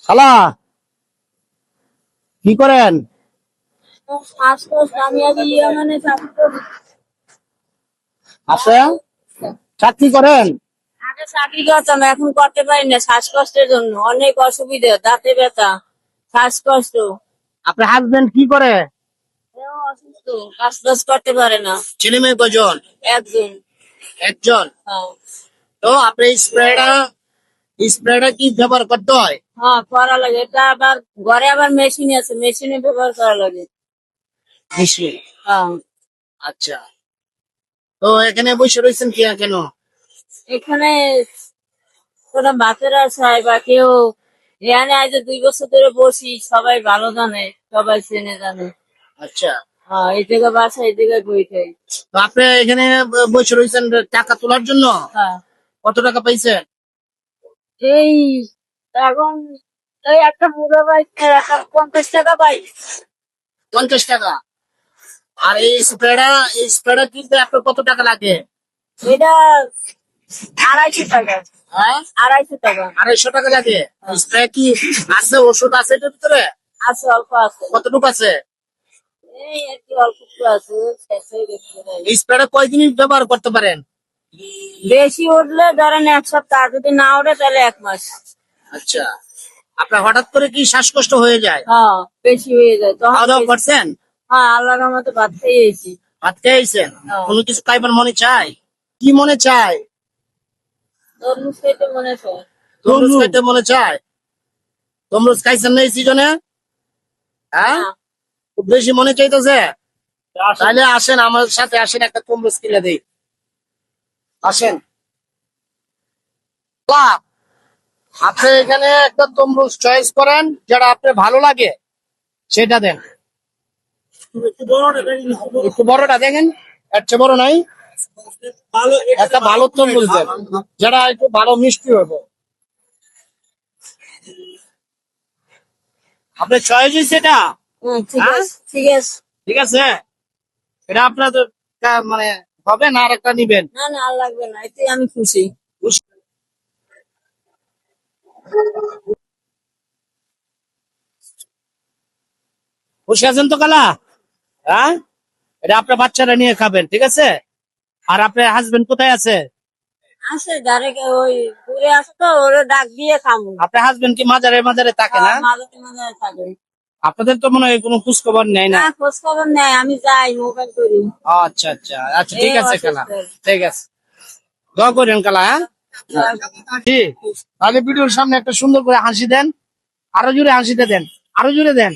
খালা কি করেন? আছে চাকরি করেন? আগে চাকরি করতাম, এখন করতে পারি না শ্বাসকষ্টের জন্য। অনেক অসুবিধা, দাঁতে ব্যথা, শ্বাসকষ্ট। আপনার হাজবেন্ড কি করে? এও অসুস্থ, কাজ টাজ করতে পারে না। ছেলে মেয়ে কজন? একজন। একজন। হ্যাঁ। তো আপনি স্প্রেটা কি ব্যবহার করতে হয়? হ্যাঁ, করা লাগে। এটা আবার ঘরে আবার মেশিন আছে, মেশিনে ব্যবহার করা লাগে। নিশ্চয়ই। হ্যাঁ। আচ্ছা, তো এখানে বসে রয়েছেন কি কেন? এখানে কোনো বাচ্চারা চায় বা কেউ এখানে আজ 2 বছর ধরে বসি, সবাই ভালো জানে, সবাই চেনে জানে। আচ্ছা, হ্যাঁ, এই জায়গায় বাসা, এই জায়গায় বই খাই। তো আপনি এখানে বসে রয়েছেন টাকা তোলার জন্য? হ্যাঁ। কত টাকা পাইছেন? এই এখন এই একটা মুড়ো পাই, একটা 50 টাকা পাই। 50 টাকা। আর এই স্প্রেটা কিনতে আপনার কত টাকা লাগে? এটা 250 টাকা। হ্যাঁ, 250 টাকা। 250 টাকা লাগে। স্প্রে কি আছে, ওষুধ আছে এটার ভিতরে? আছে, অল্প আছে। কতটুকু আছে? এই আর কি অল্প একটু আছে, শেষ হয়ে গেছে বোধ হয়। এই স্প্রেটা কয়দিন ব্যবহার করতে পারেন? বেশি উঠলে ধরেন 1 সপ্তাহ, আর যদি না ওঠে তাহলে 1 মাস। আচ্ছা, আপনার হঠাৎ করে কি শ্বাসকষ্ট হয়ে যায়? হ্যাঁ, বেশি হয়ে যায় তখন। খাওয়া দাওয়া করছেন? হ্যাঁ, আল্লাহর রহমতে ভাত খেয়েছি। ভাত খেয়েছেন? হ্যাঁ। কোনো কিছু খাইবার মনে চায়? কি মনে চায়? তরমুজ খেতে মনে হয়। তরমুজ খাইতে মনে চায়? তরমুজ খাইছেন না এই সিজনে? হ্যাঁ, না। খুব বেশি মনে চাইতেছে? তাহলে আসেন আমার সাথে, আসেন একটা তরমুজ কিনে দেই। আসেন। বাহ! আপনি এখানে একটা তরমুজ চয়েস করেন, যেটা আপনার ভালো লাগে সেটা দেন। একটু বড়টা দেখেন, এর চেয়ে বড় নাই? একটা ভালো তরমুজ দেন, যেটা একটু ভালো মিষ্টি হবে। আপনার চয়েস হয়েছে এটা? ঠিক হ্যাঁ? আছে, ঠিক আছে। ঠিক আছে, এটা আপনার মানে হবে না, আর একটা নিবেন? না না, আর লাগবে না, এতে আমি খুশি। খুশি আছেন তো কালা? হ্যাঁ, এটা আপনার বাচ্চারা নিয়ে খাবেন, ঠিক আছে? আর আপনার হাজবেন্ড কোথায় আছে? আছে যারে ওই দূরে আছে, তো ওরে ডাক দিয়ে খামু। আপনার হাজবেন্ড কি মাজারে মাজারে থাকে না? মাঝে মাঝে থাকে। আপনাদের তো মনে হয় কোনো খোঁজ খবর নেয় না। না, খোঁজ খবর নেই, আমি যাই মোবাইল করি। আচ্ছা আচ্ছা আচ্ছা, ঠিক আছে কালা, ঠিক আছে। দোয়া করেন কালা। হ্যাঁ, ঠিক। তাহলে ভিডিওর সামনে একটা সুন্দর করে হাসি দেন, আরো জোরে হাসিতে দেন, আরো জোরে দেন।